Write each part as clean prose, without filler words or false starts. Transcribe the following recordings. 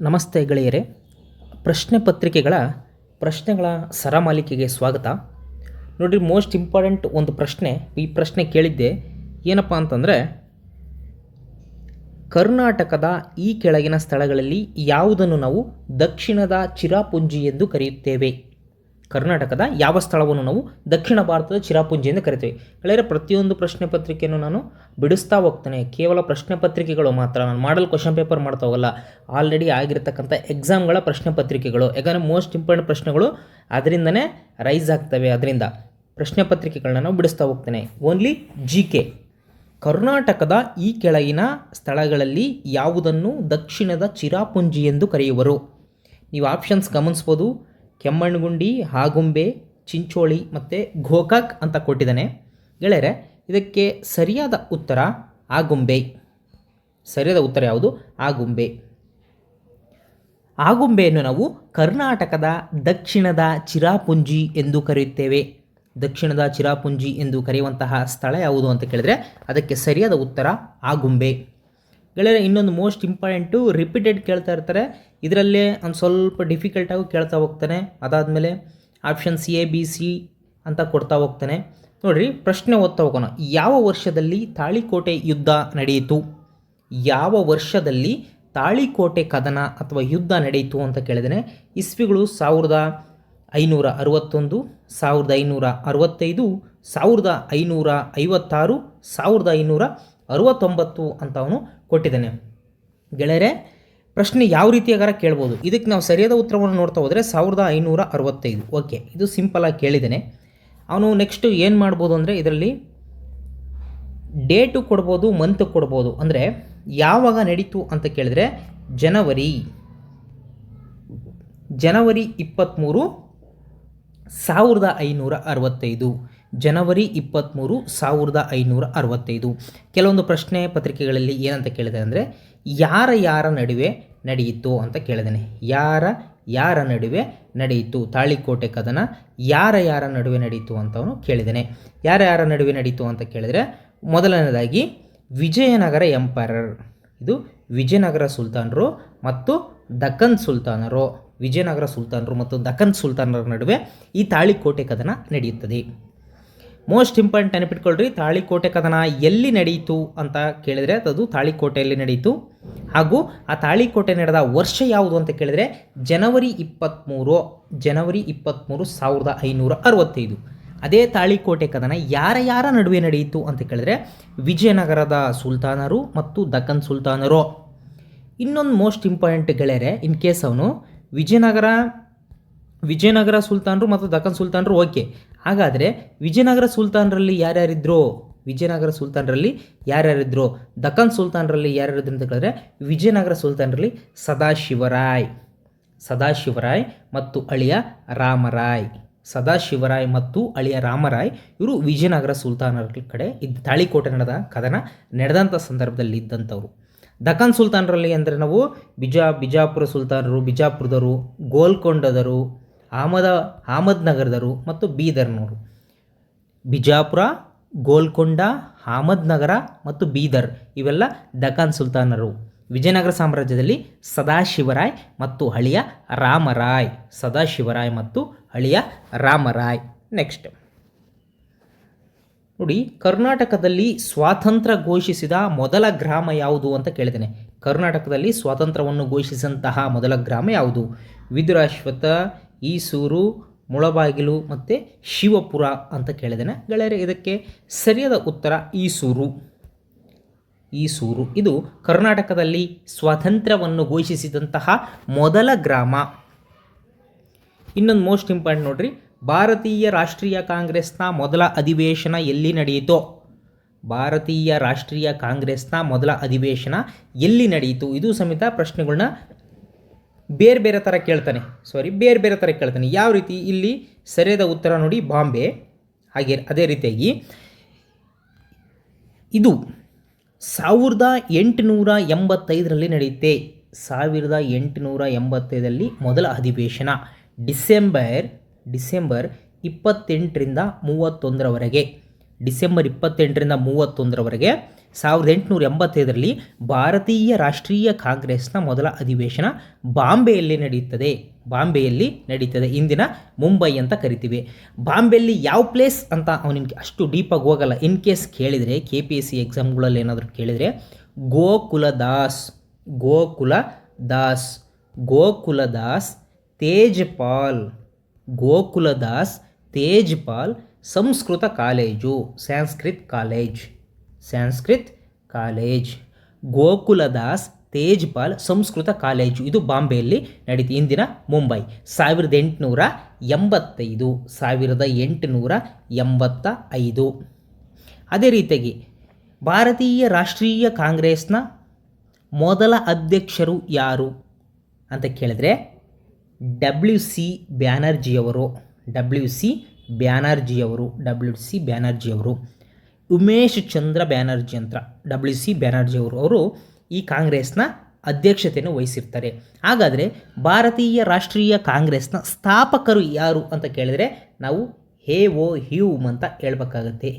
ನಮಸ್ತೆ ಗೆಳೆಯರೇ. ಪ್ರಶ್ನೆ ಪತ್ರಿಕೆಗಳ ಪ್ರಶ್ನೆಗಳ ಸರಮಾಲಿಕೆಗೆ ಸ್ವಾಗತ. ನೋಡಿರಿ, ಮೋಸ್ಟ್ ಇಂಪಾರ್ಟೆಂಟ್ ಒಂದು ಪ್ರಶ್ನೆ. ಈ ಪ್ರಶ್ನೆ ಕೇಳಿದ್ದೆ ಏನಪ್ಪ ಅಂತಂದರೆ, ಕರ್ನಾಟಕದ ಈ ಕೆಳಗಿನ ಸ್ಥಳಗಳಲ್ಲಿ ಯಾವುದನ್ನು ನಾವು ದಕ್ಷಿಣದ ಚಿರಾಪುಂಜಿ ಎಂದು ಕರೆಯುತ್ತೇವೆ? ಕರ್ನಾಟಕದ ಯಾವ ಸ್ಥಳವನ್ನು ನಾವು ದಕ್ಷಿಣ ಭಾರತದ ಚಿರಾಪುಂಜಿ ಎಂದು ಕರಿತೇವೆ? ಗೆಳೆಯರೆ, ಪ್ರತಿಯೊಂದು ಪ್ರಶ್ನೆ ಪತ್ರಿಕೆಯನ್ನು ನಾನು ಬಿಡಿಸ್ತಾ ಹೋಗ್ತೇನೆ. ಕೇವಲ ಪ್ರಶ್ನೆ ಪತ್ರಿಕೆಗಳು ಮಾತ್ರ, ನಾನು ಮಾಡಲ್ ಕ್ವಶನ್ ಪೇಪರ್ ಮಾಡ್ತಾ ಹೋಗಲ್ಲ. ಆಲ್ರೆಡಿ ಆಗಿರ್ತಕ್ಕಂಥ ಎಕ್ಸಾಮ್ಗಳ ಪ್ರಶ್ನೆ ಪತ್ರಿಕೆಗಳು, ಯಾಕಂದರೆ ಮೋಸ್ಟ್ ಇಂಪಾರ್ಟೆಂಟ್ ಪ್ರಶ್ನೆಗಳು ಅದರಿಂದನೇ ರೈಸ್ ಆಗ್ತವೆ. ಅದರಿಂದ ಪ್ರಶ್ನೆ ಪತ್ರಿಕೆಗಳನ್ನ ನಾವು ಬಿಡಿಸ್ತಾ ಹೋಗ್ತೇನೆ. Only GK. ಕರ್ನಾಟಕದ ಈ ಕೆಳಗಿನ ಸ್ಥಳಗಳಲ್ಲಿ ಯಾವುದನ್ನು ದಕ್ಷಿಣದ ಚಿರಾಪುಂಜಿ ಎಂದು ಕರೆಯುವರು? ನೀವು ಆಪ್ಷನ್ಸ್ ಗಮನಿಸ್ಬೋದು. ಕೆಮ್ಮಣ್ಣುಗುಂಡಿ, ಆಗುಂಬೆ, ಚಿಂಚೋಳಿ ಮತ್ತು ಗೋಕಾಕ್ ಅಂತ ಕೊಟ್ಟಿದ್ದಾನೆ. ಗೆಳೆಯರೆ, ಇದಕ್ಕೆ ಸರಿಯಾದ ಉತ್ತರ ಆಗುಂಬೆ. ಸರಿಯಾದ ಉತ್ತರ ಯಾವುದು? ಆಗುಂಬೆ. ಆಗುಂಬೆಯನ್ನು ನಾವು ಕರ್ನಾಟಕದ ದಕ್ಷಿಣದ ಚಿರಾಪುಂಜಿ ಎಂದು ಕರೆಯುತ್ತೇವೆ. ದಕ್ಷಿಣದ ಚಿರಾಪುಂಜಿ ಎಂದು ಕರೆಯುವಂತಹ ಸ್ಥಳ ಯಾವುದು ಅಂತ ಕೇಳಿದರೆ ಅದಕ್ಕೆ ಸರಿಯಾದ ಉತ್ತರ ಆಗುಂಬೆ. ಗೆಳೆಯರೆ, ಇನ್ನೊಂದು ಮೋಸ್ಟ್ ಇಂಪಾರ್ಟೆಂಟು, ರಿಪೀಟೆಡ್ ಕೇಳ್ತಾ ಇರ್ತಾರೆ. ಇದರಲ್ಲೇ ಒಂದು ಸ್ವಲ್ಪ ಡಿಫಿಕಲ್ಟಾಗಿ ಕೇಳ್ತಾ ಹೋಗ್ತಾನೆ. ಅದಾದಮೇಲೆ ಆಪ್ಷನ್ಸ್ ABC ಅಂತ ಕೊಡ್ತಾ ಹೋಗ್ತಾನೆ. ನೋಡಿರಿ, ಪ್ರಶ್ನೆ ಓದ್ತಾ ಹೋಗೋಣ. ಯಾವ ವರ್ಷದಲ್ಲಿ ತಾಳಿಕೋಟೆ ಯುದ್ಧ ನಡೆಯಿತು? ಯಾವ ವರ್ಷದಲ್ಲಿ ತಾಳಿಕೋಟೆ ಕದನ ಅಥವಾ ಯುದ್ಧ ನಡೆಯಿತು ಅಂತ ಕೇಳಿದರೆ ಇಸ್ವಿಗಳು 1561, 1565, 1556, 1569 ಅಂತ ಅವನು ಕೊಟ್ಟಿದ್ದಾನೆ. ಗೆಳೆಯರೆ, ಪ್ರಶ್ನೆ ಯಾವ ರೀತಿಯಾಗಾರ ಕೇಳ್ಬೋದು. ಇದಕ್ಕೆ ನಾವು ಸರಿಯಾದ ಉತ್ತರವನ್ನು ನೋಡ್ತಾ ಹೋದರೆ 1565. ಓಕೆ, ಇದು ಸಿಂಪಲಾಗಿ ಕೇಳಿದ್ದೇನೆ. ಅವನು ನೆಕ್ಸ್ಟು ಏನು ಮಾಡ್ಬೋದು ಅಂದರೆ ಇದರಲ್ಲಿ ಡೇಟು ಕೊಡ್ಬೋದು, ಮಂತ್ ಕೊಡ್ಬೋದು. ಅಂದರೆ ಯಾವಾಗ ನಡೀತು ಅಂತ ಕೇಳಿದರೆ ಜನವರಿ 23, 1565. ಜನವರಿ 23, 1565. ಕೆಲವೊಂದು ಪ್ರಶ್ನೆ ಪತ್ರಿಕೆಗಳಲ್ಲಿ ಏನಂತ ಕೇಳಿದೆ ಅಂದರೆ ಯಾರ ನಡುವೆ ನಡೆಯಿತು ಅಂತ ಕೇಳಿದ್ದೇನೆ. ಯಾರ ನಡುವೆ ನಡೆಯಿತು ತಾಳಿಕೋಟೆ ಕದನ? ಯಾರ ನಡುವೆ ನಡೆಯಿತು ಅಂತ ಅವನು ಕೇಳಿದ್ದೇನೆ. ಯಾರ ನಡುವೆ ನಡೆಯಿತು ಅಂತ ಕೇಳಿದರೆ ಮೊದಲನೇದಾಗಿ ವಿಜಯನಗರ ಎಂಪರರ್, ಇದು ವಿಜಯನಗರ ಸುಲ್ತಾನರು ಮತ್ತು ದಕ್ಕನ್ ಸುಲ್ತಾನರು, ವಿಜಯನಗರ ಸುಲ್ತಾನರು ಮತ್ತು ದಕ್ಕನ್ ಸುಲ್ತಾನರ ನಡುವೆ ಈ ತಾಳಿಕೋಟೆ ಕದನ ನಡೆಯುತ್ತದೆ. ಮೋಸ್ಟ್ ಇಂಪಾರ್ಟೆಂಟ್ ನೆನಪಿಟ್ಕೊಳ್ರಿ, ತಾಳಿಕೋಟೆ ಕದನ ಎಲ್ಲಿ ನಡೆಯಿತು ಅಂತ ಕೇಳಿದರೆ ಅದು ತಾಳಿಕೋಟೆಯಲ್ಲಿ ನಡೆಯಿತು. ಹಾಗೂ ಆ ತಾಳಿಕೋಟೆ ನಡೆದ ವರ್ಷ ಯಾವುದು ಅಂತ ಕೇಳಿದರೆ ಜನವರಿ 23, 1565. ಅದೇ ತಾಳಿಕೋಟೆ ಕದನ ಯಾರ ನಡುವೆ ನಡೆಯಿತು ಅಂತ ಕೇಳಿದರೆ ವಿಜಯನಗರದ ಸುಲ್ತಾನರು ಮತ್ತು ದಕ್ಕನ್ ಸುಲ್ತಾನರು. ಇನ್ನೊಂದು ಮೋಸ್ಟ್ ಇಂಪಾರ್ಟೆಂಟ್ ಗೆಳೆಯರೆ, ಇನ್ ಕೇಸ್ ಅವನು ವಿಜಯನಗರ ಸುಲ್ತಾನರು ಮತ್ತು ದಕ್ಕನ್ ಸುಲ್ತಾನರು, ಓಕೆ. ಹಾಗಾದರೆ ವಿಜಯನಗರ ಸುಲ್ತಾನರಲ್ಲಿ ಯಾರ್ಯಾರಿದ್ರು? ವಿಜಯನಗರ ಸುಲ್ತಾನರಲ್ಲಿ ಯಾರ್ಯಾರಿದ್ರು? ದಕ್ಕನ್ ಸುಲ್ತಾನರಲ್ಲಿ ಯಾರ್ಯಾರಿದ್ರು ಅಂತ ಕೇಳಿದ್ರೆ ವಿಜಯನಗರ ಸುಲ್ತಾನರಲ್ಲಿ ಸದಾಶಿವರಾಯ್ ಮತ್ತು ಅಳಿಯ ರಾಮರಾಯ್. ಸದಾಶಿವರಾಯ್ ಮತ್ತು ಅಳಿಯ ರಾಮರಾಯ್ ಇವರು ವಿಜಯನಗರ ಸುಲ್ತಾನರ ಕಡೆ ತಾಳಿಕೋಟೆ ಕದನ ನಡೆದಂಥ ಸಂದರ್ಭದಲ್ಲಿ ಇದ್ದಂಥವ್ರು. ದಕ್ಕನ್ ಸುಲ್ತಾನರಲ್ಲಿ ಅಂದರೆ ನಾವು ಬಿಜಾಪುರ ಸುಲ್ತಾನರು, ಬಿಜಾಪುರದವರು, ಗೋಲ್ಕೊಂಡದರು, ಅಹಮದ್ ನಗರದರು ಮತ್ತು ಬೀದರ್ನವರು. ಬಿಜಾಪುರ, ಗೋಲ್ಕೊಂಡ, ಅಹಮದ್ ನಗರ ಮತ್ತು ಬೀದರ್ ಇವೆಲ್ಲ ದಕ್ಕನ್ ಸುಲ್ತಾನರು. ವಿಜಯನಗರ ಸಾಮ್ರಾಜ್ಯದಲ್ಲಿ ಸದಾಶಿವರಾಯ್ ಮತ್ತು ಅಳಿಯ ರಾಮರಾಯ್. ಸದಾಶಿವರಾಯ್ ಮತ್ತು ಅಳಿಯ ರಾಮರಾಯ್. ನೆಕ್ಸ್ಟ್ ನೋಡಿ, ಕರ್ನಾಟಕದಲ್ಲಿ ಸ್ವಾತಂತ್ರ್ಯ ಘೋಷಿಸಿದ ಮೊದಲ ಗ್ರಾಮ ಯಾವುದು ಅಂತ ಕೇಳಿದ್ದೇನೆ. ಕರ್ನಾಟಕದಲ್ಲಿ ಸ್ವಾತಂತ್ರ್ಯವನ್ನು ಘೋಷಿಸಿದಂತಹ ಮೊದಲ ಗ್ರಾಮ ಯಾವುದು? ವಿದುರಾಶ್ವತ್ಥ, ಈಸೂರು, ಮುಳಬಾಗಿಲು ಮತ್ತು ಶಿವಪುರ ಅಂತ ಕೇಳಿದ್ದೇನೆ. ಗೆಳೆಯರೆ, ಇದಕ್ಕೆ ಸರಿಯಾದ ಉತ್ತರ ಈಸೂರು. ಇದು ಕರ್ನಾಟಕದಲ್ಲಿ ಸ್ವಾತಂತ್ರ್ಯವನ್ನು ಘೋಷಿಸಿದಂತಹ ಮೊದಲ ಗ್ರಾಮ. ಇನ್ನೊಂದು ಮೋಸ್ಟ್ ಇಂಪಾರ್ಟೆಂಟ್ ನೋಡ್ರಿ, ಭಾರತೀಯ ರಾಷ್ಟ್ರೀಯ ಕಾಂಗ್ರೆಸ್ನ ಮೊದಲ ಅಧಿವೇಶನ ಎಲ್ಲಿ ನಡೆಯಿತು? ಭಾರತೀಯ ರಾಷ್ಟ್ರೀಯ ಕಾಂಗ್ರೆಸ್ನ ಮೊದಲ ಅಧಿವೇಶನ ಎಲ್ಲಿ ನಡೆಯಿತು? ಇದು ಸಮೇತ ಪ್ರಶ್ನೆಗಳನ್ನ ಬೇರೆ ಥರ ಕೇಳ್ತಾನೆ. ಯಾವ ರೀತಿ? ಇಲ್ಲಿ ಸರಿಯಾದ ಉತ್ತರ ನೋಡಿ ಬಾಂಬೆ. ಅದೇ ರೀತಿಯಾಗಿ ಇದು 1885ರಲ್ಲಿ ನಡೆಯುತ್ತೆ. 1885ರಲ್ಲಿ ಮೊದಲ ಅಧಿವೇಶನ. ಡಿಸೆಂಬರ್ 28ರಿಂದ 31ರವರೆಗೆ ಡಿಸೆಂಬರ್ 28ರಿಂದ 31ರವರೆಗೆ 1885ರಲ್ಲಿ ಭಾರತೀಯ ರಾಷ್ಟ್ರೀಯ ಕಾಂಗ್ರೆಸ್ನ ಮೊದಲ ಅಧಿವೇಶನ ಬಾಂಬೆಯಲ್ಲಿ ನಡೀತದೆ. ಇಂದಿನ ಮುಂಬೈ ಅಂತ ಕರಿತೀವಿ. ಬಾಂಬೆಯಲ್ಲಿ ಯಾವ ಪ್ಲೇಸ್ ಅಂತ ಅವನಿಗೆ ಅಷ್ಟು ಡೀಪಾಗಿ ಹೋಗಲ್ಲ. ಇನ್ ಕೇಸ್ ಕೇಳಿದರೆ KPSC ಎಕ್ಸಾಮ್ಗಳಲ್ಲಿ ಏನಾದರೂ ಕೇಳಿದರೆ Gokuldas Tejpal Sanskrit college, Sanskrit college, Gokuldas Tejpal Sanskrit college, ಇದು ಬಾಂಬೆಯಲ್ಲಿ ನಡೀತು. ಇಂದಿನ ಮುಂಬೈ. 1885. ಅದೇ ರೀತಿಯಾಗಿ ಭಾರತೀಯ ರಾಷ್ಟ್ರೀಯ ಕಾಂಗ್ರೆಸ್ನ ಮೊದಲ ಅಧ್ಯಕ್ಷರು ಯಾರು ಅಂತ ಕೇಳಿದ್ರೆ WC ಬ್ಯಾನರ್ಜಿಯವರು. ಉಮೇಶ್ ಚಂದ್ರ ಬ್ಯಾನರ್ಜಿ ಅಂತ WC ಬ್ಯಾನರ್ಜಿಯವರು ಅವರು ಈ ಕಾಂಗ್ರೆಸ್ನ ಅಧ್ಯಕ್ಷತೆಯನ್ನು ವಹಿಸಿರ್ತಾರೆ. ಹಾಗಾದರೆ ಭಾರತೀಯ ರಾಷ್ಟ್ರೀಯ ಕಾಂಗ್ರೆಸ್ನ ಸ್ಥಾಪಕರು ಯಾರು ಅಂತ ಕೇಳಿದರೆ ನಾವು A.O. ಹ್ಯೂಮ್ ಅಂತ ಹೇಳ್ಬೇಕಾಗತ್ತೆ.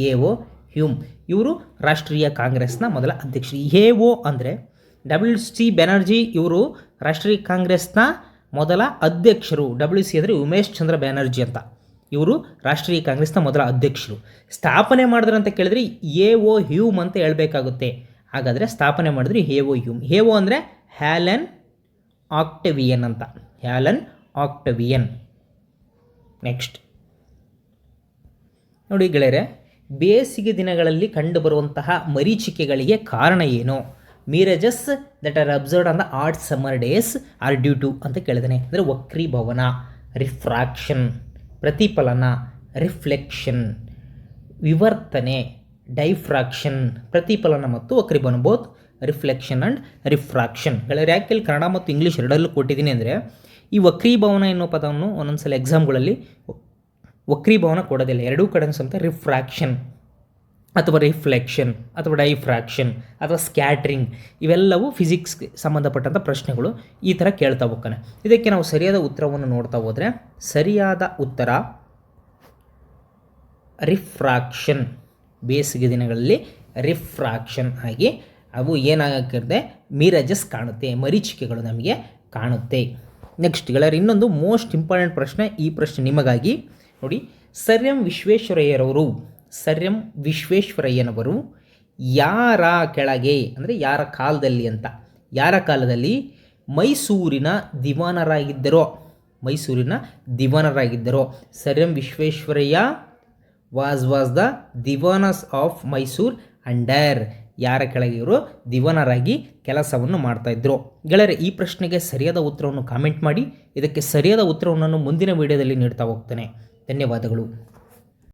A.O. ಹ್ಯೂಮ್ ಇವರು ರಾಷ್ಟ್ರೀಯ ಕಾಂಗ್ರೆಸ್ನ ಮೊದಲ ಅಧ್ಯಕ್ಷರು. A.O. ಅಂದರೆ WC ಬ್ಯಾನರ್ಜಿ ಇವರು ರಾಷ್ಟ್ರೀಯ ಕಾಂಗ್ರೆಸ್ನ ಮೊದಲ ಅಧ್ಯಕ್ಷರು. WC ಅಂದರೆ ಉಮೇಶ್ ಚಂದ್ರ ಬ್ಯಾನರ್ಜಿ ಅಂತ, ಇವರು ರಾಷ್ಟ್ರೀಯ ಕಾಂಗ್ರೆಸ್ನ ಮೊದಲ ಅಧ್ಯಕ್ಷರು. ಸ್ಥಾಪನೆ ಮಾಡಿದ್ರು ಅಂತ ಕೇಳಿದ್ರೆ A.O. ಹ್ಯೂಮ್ ಅಂತ ಹೇಳಬೇಕಾಗುತ್ತೆ. ಹಾಗಾದರೆ ಸ್ಥಾಪನೆ ಮಾಡಿದ್ರು A.O. ಹ್ಯೂಮ್. A.O. ಅಂದರೆ ಹ್ಯಾಲನ್ ಆಕ್ಟವಿಯನ್ ಅಂತ. ನೆಕ್ಸ್ಟ್ ನೋಡಿ ಗೆಳೆಯರೆ, ಬೇಸಿಗೆ ದಿನಗಳಲ್ಲಿ ಕಂಡುಬರುವಂತಹ ಮರೀಚಿಕೆಗಳಿಗೆ ಕಾರಣ ಏನು? Mirages that are observed on the hot summer days are due to ಅಂತ ಕೇಳಿದಾನೆ. ಅಂದರೆ ವಕ್ರೀಭವನ, ರಿಫ್ರಾಕ್ಷನ್, ಪ್ರತಿಫಲನ, ರಿಫ್ಲೆಕ್ಷನ್, ವಿವರ್ತನೆ, ಡೈಫ್ರಾಕ್ಷನ್, ಪ್ರತಿಫಲನ ಮತ್ತು ವಕ್ರೀಭವನ, ಬೋತ್ ರಿಫ್ಲೆಕ್ಷನ್ ಆ್ಯಂಡ್ ರಿಫ್ರಾಕ್ಷನ್. ಗೆಳೆಯರೆ, ಯಾಕೆ ಇಲ್ಲಿ ಕನ್ನಡ ಮತ್ತು ಇಂಗ್ಲೀಷ್ ಎರಡಲ್ಲೂ ಕೊಟ್ಟಿದ್ದೀನಿ ಅಂದರೆ ಈ ವಕ್ರೀಭವನ ಎನ್ನುವ ಪದವನ್ನು ಒಂದೊಂದ್ಸಲ ಎಕ್ಸಾಮ್ಗಳಲ್ಲಿ ವಕ್ರೀಭವನ ಕೊಡೋದಿಲ್ಲ. ಎರಡೂ ಕಡೆ ಸಮೇತ ರಿಫ್ರಾಕ್ಷನ್ ಅಥವಾ ರಿಫ್ಲೆಕ್ಷನ್ ಅಥವಾ ಡೈಫ್ರಾಕ್ಷನ್ ಅಥವಾ ಸ್ಕ್ಯಾಟ್ರಿಂಗ್ ಇವೆಲ್ಲವೂ ಫಿಸಿಕ್ಸ್ಗೆ ಸಂಬಂಧಪಟ್ಟಂಥ ಪ್ರಶ್ನೆಗಳು ಈ ಥರ ಕೇಳ್ತಾ ಹೋಗ್ತಾನೆ. ಇದಕ್ಕೆ ನಾವು ಸರಿಯಾದ ಉತ್ತರವನ್ನು ನೋಡ್ತಾ ಹೋದರೆ ಸರಿಯಾದ ಉತ್ತರ ರಿಫ್ರಾಕ್ಷನ್. ಬೇಸಿಗೆ ದಿನಗಳಲ್ಲಿ ರಿಫ್ರಾಕ್ಷನ್ ಆಗಿ ಅವು ಏನಾಗಿರುತ್ತೆ, ಮಿರಜಸ್ ಕಾಣುತ್ತೆ, ಮರೀಚಿಕೆಗಳು ನಮಗೆ ಕಾಣುತ್ತೆ. ನೆಕ್ಸ್ಟ್ ಗೆಳೆಯರು, ಇನ್ನೊಂದು ಮೋಸ್ಟ್ ಇಂಪಾರ್ಟೆಂಟ್ ಪ್ರಶ್ನೆ. ಈ ಪ್ರಶ್ನೆ ನಿಮಗಾಗಿ ನೋಡಿ. ಸರ್ ಎಂ ವಿಶ್ವೇಶ್ವರಯ್ಯನವರು ಯಾರ ಕೆಳಗೆ ಅಂದರೆ ಯಾರ ಕಾಲದಲ್ಲಿ ಅಂತ, ಯಾರ ಕಾಲದಲ್ಲಿ ಮೈಸೂರಿನ ದಿವಾನರಾಗಿದ್ದರೋ? Sir M Visvesvaraya was the dewans of Mysore under. ಯಾರ ಕೆಳಗೆ ಇವರು ದಿವಾನರಾಗಿ ಕೆಲಸವನ್ನು ಮಾಡ್ತಾಯಿದ್ರು? ಗೆಳೆಯರೆ, ಈ ಪ್ರಶ್ನೆಗೆ ಸರಿಯಾದ ಉತ್ತರವನ್ನು ಕಾಮೆಂಟ್ ಮಾಡಿ. ಇದಕ್ಕೆ ಸರಿಯಾದ ಉತ್ತರವನ್ನು ಮುಂದಿನ ವಿಡಿಯೋದಲ್ಲಿ ನೀಡ್ತಾ ಹೋಗ್ತೇನೆ. ಧನ್ಯವಾದಗಳು.